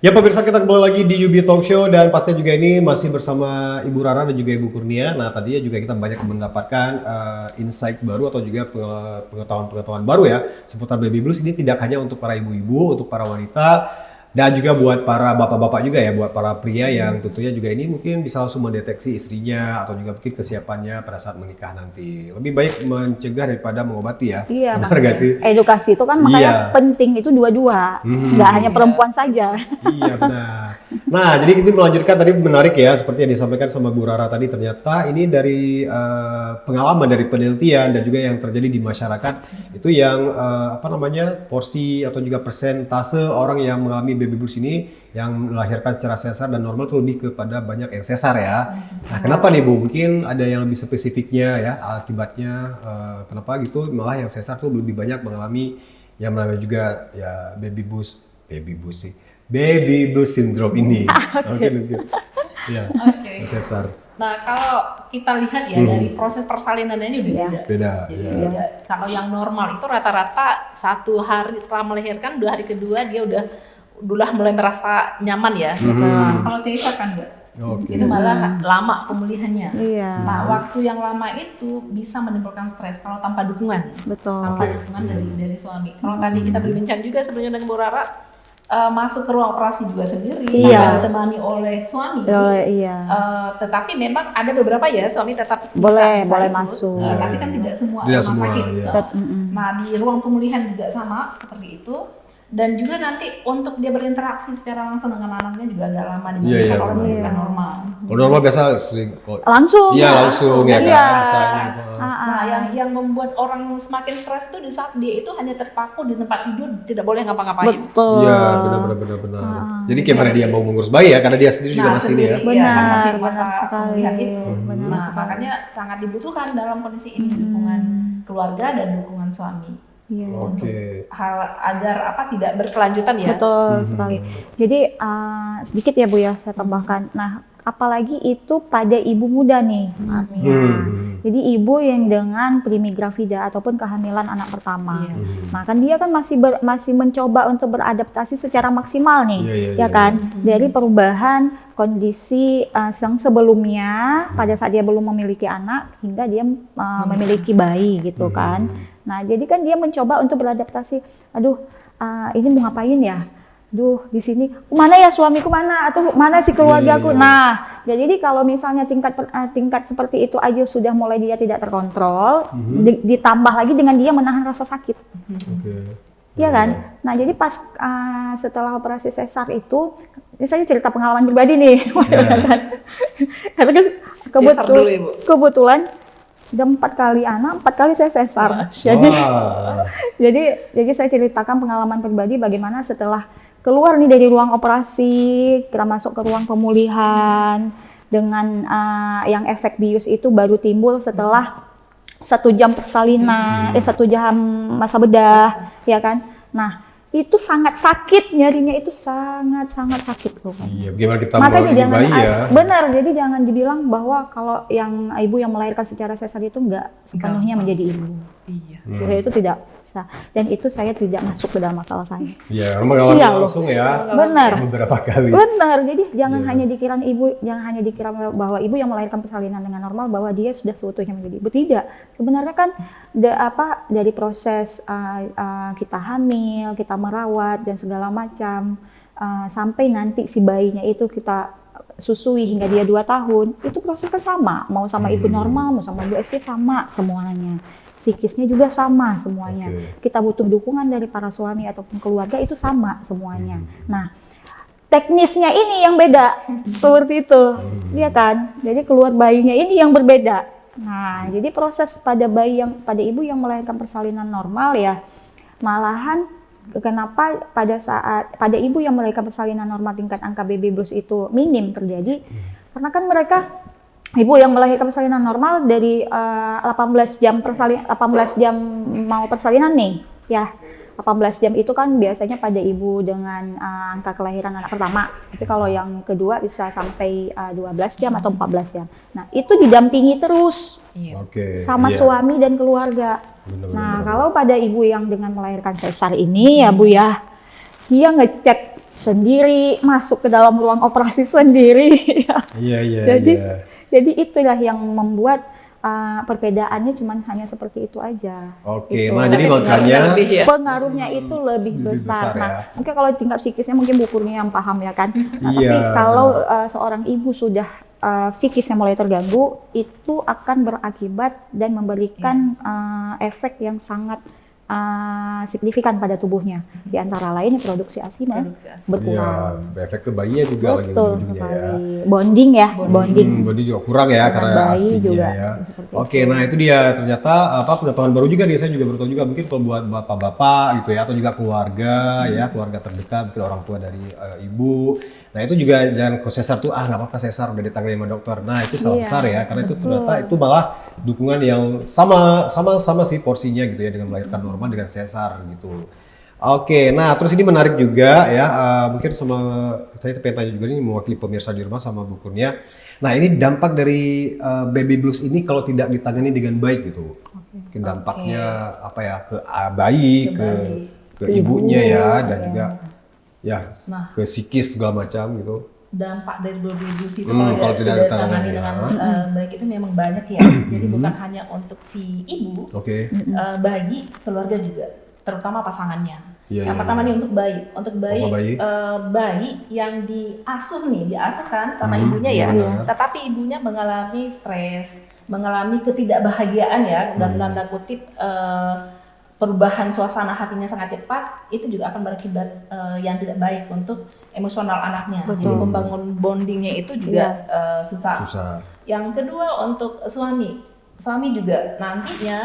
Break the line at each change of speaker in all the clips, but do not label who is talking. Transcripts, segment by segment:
Ya pemirsa, kita kembali lagi di UB Talk Show dan pastinya juga ini masih bersama Ibu Rara dan juga Ibu Kurnia. Nah tadinya juga kita banyak mendapatkan insight baru atau juga pengetahuan-pengetahuan baru ya seputar baby blues. Ini tidak hanya untuk para ibu-ibu, untuk para wanita, dan juga buat para bapak-bapak juga ya, buat para pria yang tentunya juga ini mungkin bisa langsung mendeteksi istrinya atau juga mungkin kesiapannya pada saat menikah nanti. Lebih baik mencegah daripada mengobati ya.
Iya,
benar nggak sih?
edukasi itu kan makanya penting itu dua-dua, nggak hanya perempuan saja.
Iya benar. Nah, jadi kita melanjutkan tadi menarik ya, seperti yang disampaikan sama Bu Rara tadi, ternyata ini dari pengalaman dari penelitian dan juga yang terjadi di masyarakat itu yang porsi atau juga persentase orang yang mengalami baby blues ini yang melahirkan secara sesar dan normal itu lebih kepada banyak yang sesar ya. Nah, kenapa nih Bu? Mungkin ada yang lebih spesifiknya ya akibatnya kenapa gitu malah yang sesar tuh lebih banyak mengalami yang namanya juga ya baby blues sih. Baby blues syndrome ini. Oke. Ya. Sesar.
Nah, kalau kita lihat ya dari proses persalinannya ini udah beda.
Beda.
Jadi
Ya.
beda. Kalau yang normal itu rata-rata 1 hari setelah melahirkan, 2 hari kedua dia udah mulai merasa nyaman ya. Nah, kalau Tessa kan enggak.
Oke.
Itu malah lama pemulihannya.
Iya.
Nah, waktu yang lama itu bisa menimbulkan stres kalau tanpa dukungan.
Betul.
Tanpa dukungan dari suami. Kalau tadi kita berbincang juga sebenarnya dengan Bu Rara, masuk ke ruang operasi juga sendiri,
Iya.
ditemani oleh suami.
Iya.
Tetapi memang ada beberapa ya suami tetap
Boleh
bisa ikut.
masuk.
Tapi kan tidak semua
Tidak
rumah
semua,
sakit.
ya.
Nah, di ruang pemulihan juga sama seperti itu. Dan juga nanti untuk dia berinteraksi secara langsung dengan anaknya juga agak lama dibandingkan
Iya,
orang
benar.
melahirkan normal.
Kalau normal biasa sering
Langsung.
Iya, langsung ya
Iya.
kan. Bisa ini.
Nah, yang membuat orang semakin stres itu di saat dia itu hanya terpaku di tempat tidur, tidak boleh ngapa-ngapain.
Betul.
Iya, benar. Jadi gimana dia mau mengurus bayi ya karena dia sendiri juga masih ini ya.
Iya, kan
Benar,
masih
benar
masa
sekali.
pemulihan itu.
Benar
Nah,
sekali.
makanya sangat dibutuhkan dalam kondisi ini dukungan keluarga dan dukungan suami.
Iya.
Oke.
Hal agar tidak berkelanjutan ya.
Betul sekali. Jadi sedikit ya Bu ya saya tambahkan. Nah, apalagi itu pada ibu muda nih. Jadi ibu yang dengan primigravida ataupun kehamilan anak pertama. Nah, kan dia kan masih mencoba untuk beradaptasi secara maksimal nih,
Iya.
kan? Dari perubahan kondisi yang sebelumnya pada saat dia belum memiliki anak hingga dia memiliki bayi gitu kan. Nah, jadi kan dia mencoba untuk beradaptasi. Aduh, ini mau ngapain ya? Duh, di sini mana ya suamiku mana atau mana si keluargaku. Nah, jadi kalau misalnya tingkat seperti itu aja sudah mulai dia tidak terkontrol, ditambah lagi dengan dia menahan rasa sakit.
Oke.
Iya kan? Nah, jadi pas setelah operasi sesar itu, ini saya cerita pengalaman pribadi nih. Karena kan
Sesar dulu, Ibu.
kebetulan udah 4 kali anak, 4 kali saya sesar. Jadi saya ceritakan pengalaman pribadi bagaimana setelah keluar nih dari ruang operasi, kita masuk ke ruang pemulihan dengan yang efek bius itu baru timbul setelah 1 jam persalinan, 1 jam masa bedah, ya kan? Nah, itu sangat sakit, nyarinya itu sangat sakit loh.
Iya, bagaimana kita
Makanya
mau ini
jangan,
bayi ya.
benar, jadi jangan dibilang bahwa kalau yang ibu yang melahirkan secara sesar itu enggak sepenuhnya menjadi ibu.
Iya.
Saya itu tidak bisa, dan itu saya tidak masuk ke dalam akal saya.
Iya, karena mengalami
Iya, loh.
langsung ya.
Benar.
Beberapa kali.
Benar, jadi jangan
Iya.
hanya dikira bahwa ibu yang melahirkan persalinan dengan normal bahwa dia sudah seutuhnya menjadi ibu. Tidak, sebenarnya kan dari proses kita hamil, kita merawat dan segala macam sampai nanti si bayinya itu kita susui hingga dia 2 tahun, itu prosesnya sama, mau sama ibu normal, mau sama ibu SC sama semuanya. Psikisnya juga sama semuanya. Kita butuh dukungan dari para suami ataupun keluarga itu sama semuanya. Nah, teknisnya ini yang beda, seperti itu, iya kan? Jadi keluar bayinya ini yang berbeda. Nah, jadi proses pada ibu yang melahirkan persalinan normal ya, malahan kenapa pada ibu yang melahirkan persalinan normal tingkat angka baby blues itu minim terjadi, karena kan mereka ibu yang melahirkan persalinan normal dari 18 jam mau persalinan nih, ya 18 jam itu kan biasanya pada ibu dengan angka kelahiran anak pertama. Tapi kalau yang kedua bisa sampai 12 jam atau 14 jam. Nah, itu didampingi terus sama suami dan keluarga. Nah, kalau pada ibu yang dengan melahirkan sesar ini ya Bu ya, dia ngecek sendiri, masuk ke dalam ruang operasi sendiri.
Iya, iya,
Jadi
iya.
jadi itulah yang membuat perbedaannya cuman hanya seperti itu aja.
Oke,
Itu.
nah jadi
Tapi
makanya
pengaruhnya lebih ya.
Pengaruhnya itu lebih
Lebih besar
besar. Nah,
ya.
mungkin kalau tingkat psikisnya mungkin Bu Kurnia yang paham ya kan. Nah,
Iya,
tapi kalau seorang ibu sudah psikisnya mulai terganggu, itu akan berakibat dan memberikan efek yang sangat signifikan pada tubuhnya. Di antara lain produksi ASI
Produksi ASI.
berkurang.
iya, efek ke bayinya juga lagi
Betul
ujung-ujungnya ya.
sekali. Bonding ya, bonding.
Body juga kurang ya
Dengan
karena
bayi
asiknya
juga,
ya.
seperti
Oke,
itu.
nah itu dia ternyata pengetahuan baru juga nih, saya juga baru tahu juga mungkin kalau buat bapak-bapak gitu ya atau juga keluarga ya, keluarga terdekat mungkin orang tua dari ibu. Nah itu juga jangan kalau sesar tuh nggak apa-apa sesar udah ditangani sama dokter. Nah itu salah
Iya,
besar ya karena itu
betul.
ternyata itu malah dukungan yang sama sih porsinya gitu ya dengan melahirkan normal dengan sesar gitu. Oke, nah terus ini menarik juga ya, mungkin sama saya pengen tanya juga nih mewakili pemirsa di rumah sama Bu Kurnia. Nah ini dampak dari baby blues ini kalau tidak ditangani dengan baik gitu, mungkin dampaknya apa ya ke bayi, ke ibunya ya dan juga ya
Nah.
ke psikis segala macam gitu.
Dampak dari baby blues itu
kalau tidak ditangani,
ditangani dengan baik itu memang banyak ya. Jadi bukan hanya untuk si ibu,
Oke,
bayi, keluarga juga, terutama pasangannya.
Iya,
Yang
iya,
pertama
iya.
nih untuk bayi,
Apa bayi?
bayi yang diasuh kan sama ibunya
iya
ya.
benar.
Tetapi ibunya mengalami stres, mengalami ketidakbahagiaan ya, dan tanda kutip perubahan suasana hatinya sangat cepat, itu juga akan berakibat yang tidak baik untuk emosional anaknya. Jadi membangun bondingnya itu juga susah.
Susah.
Yang kedua untuk suami juga nantinya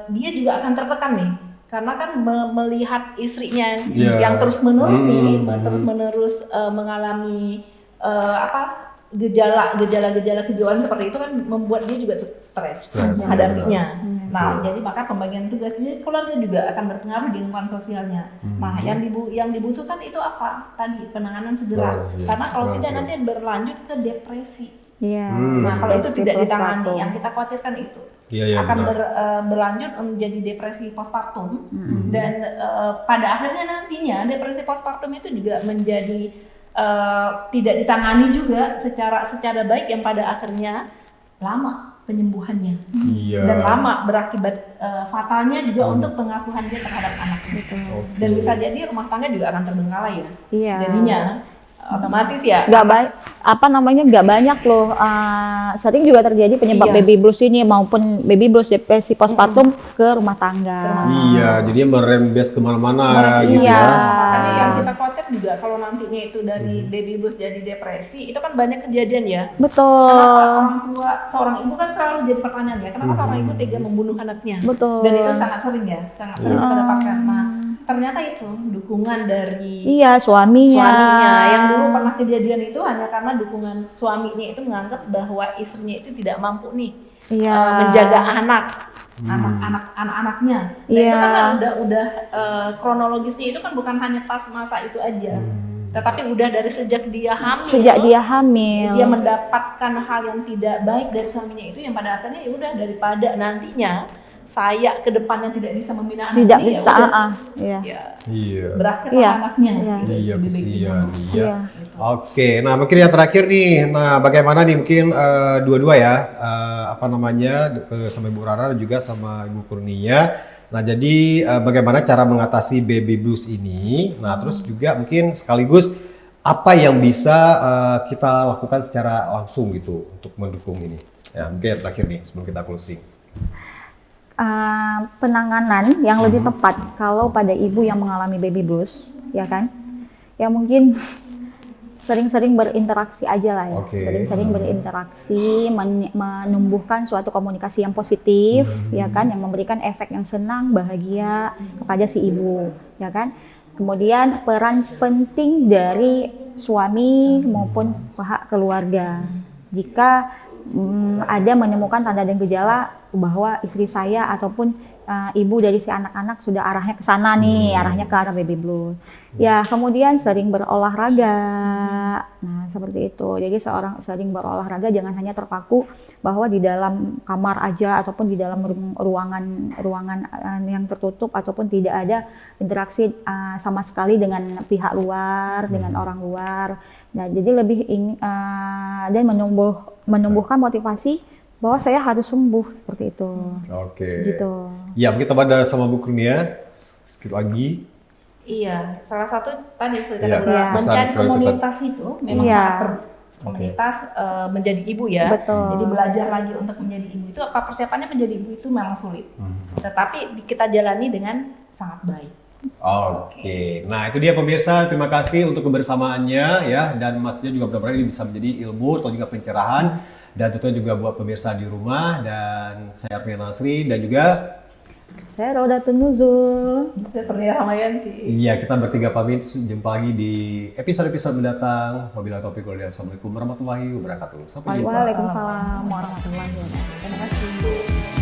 dia juga akan tertekan nih, karena kan melihat istrinya
Iya.
yang terus-menerus terus-menerus mengalami gejala-gejala kejiwaan seperti itu kan membuat dia juga stres menghadapinya. Nah, jadi maka pembagian tugas ini keluarga juga akan berpengaruh di lingkungan sosialnya. Nah, yang dibutuhkan itu apa? Tadi penanganan segera.
Iya.
Karena kalau tidak
Segera.
nanti berlanjut ke depresi.
Iya.
Nah, kalau itu tidak
Depresi
ditangani,
postpartum.
yang kita khawatirkan itu
Iya, iya,
akan
benar.
berlanjut menjadi depresi postpartum dan pada akhirnya nantinya depresi postpartum itu juga menjadi tidak ditangani juga secara baik yang pada akhirnya lama penyembuhannya
Iya.
dan lama berakibat fatalnya juga untuk pengasuhan dia terhadap anaknya. Dan bisa jadi rumah tangga juga akan terbengkalai ya.
Iya.
Jadinya otomatis ya
Nggak baik, nggak banyak loh. Sering juga terjadi penyebab
Iya.
baby blues ini maupun baby blues depresi postpartum ke rumah tangga.
Iya, jadinya merembes kemana-mana gitu
Iya.
ya.
Makanya yang kita khawatir juga kalau nantinya itu dari baby blues jadi depresi, itu kan banyak kejadian ya. Kenapa
Betul.
orang tua, seorang ibu kan selalu jadi pertanyaan ya, kenapa seorang ibu tega membunuh anaknya?
Betul.
Dan itu sangat sering ya, sangat sering kita dapatkan. Nah, ternyata itu dukungan dari
Iya, suaminya.
yang dulu pernah kejadian itu hanya karena dukungan suaminya itu menganggap bahwa istrinya itu tidak mampu nih
Iya.
menjaga anak-anaknya. Dan
Iya.
itu kan udah kronologisnya itu kan bukan hanya pas masa itu aja, tetapi udah dari sejak dia hamil.
Sejak dia hamil.
Dia mendapatkan hal yang tidak baik dari suaminya itu yang pada akhirnya ya udah daripada nantinya saya ke depannya tidak bisa membina anak
tidak
ini,
bisa.
ya udah.
Iya.
Ya,
Iya.
berakhirlah
Iya.
anaknya.
Iya.
Gitu.
Iya,
Lebih baik
kesian.
dibunuh.
Iya.
Iya.
Oke, nah mungkin yang terakhir nih, nah bagaimana nih mungkin dua-dua ya, sama Ibu Rara dan juga sama Ibu Kurnia. Nah jadi bagaimana cara mengatasi baby blues ini? Nah terus juga mungkin sekaligus apa yang bisa kita lakukan secara langsung gitu untuk mendukung ini? Ya mungkin yang terakhir nih sebelum kita closing.
Penanganan yang lebih tepat kalau pada ibu yang mengalami baby blues, ya kan? Ya mungkin sering-sering berinteraksi aja lah ya.
Oke.
Sering-sering berinteraksi, menumbuhkan suatu komunikasi yang positif, ya kan? Yang memberikan efek yang senang, bahagia kepada si ibu, ya kan? Kemudian peran penting dari suami maupun pihak keluarga. Jika ada menemukan tanda dan gejala bahwa istri saya ataupun ibu dari si anak-anak sudah arahnya ke sana nih, arahnya ke arah baby blues. Ya, kemudian sering berolahraga. Nah, seperti itu. Jadi seorang sering berolahraga jangan hanya terpaku bahwa di dalam kamar aja ataupun di dalam ruangan yang tertutup ataupun tidak ada interaksi sama sekali dengan pihak luar, dengan orang luar. Nah, jadi lebih dan menumbuhkan motivasi bahwa saya harus sembuh seperti itu.
Oke.
Gitu.
Ya, kita pada sama Bu Kurnia sedikit lagi.
Iya, salah satu tadi seperti
Iya,
kata Bro,
pesan,
mencari
sekali
komunitas itu memang
Iya.
sangat perlu. Komunitas menjadi ibu ya.
Betul.
Jadi belajar lagi untuk menjadi ibu itu apa persiapannya menjadi ibu itu memang sulit. Tetapi kita jalani dengan sangat baik.
Oke, nah itu dia pemirsa, terima kasih untuk kebersamaannya ya, dan maksudnya juga mudah-mudahan ini bisa menjadi ilmu atau juga pencerahan, dan tentunya juga buat pemirsa di rumah, dan saya Arvin Nasri, dan juga
Saya Rodatun Nuzul.
Saya Kurnia Ramayanti.
iya, kita bertiga pamit, jumpa lagi di episode-episode mendatang. Wabillahi taufiq wal hidayah. Assalamualaikum warahmatullahi wabarakatuh. Sampai jumpa.
Waalaikumsalam warahmatullahi wabarakatuh.
Terima kasih.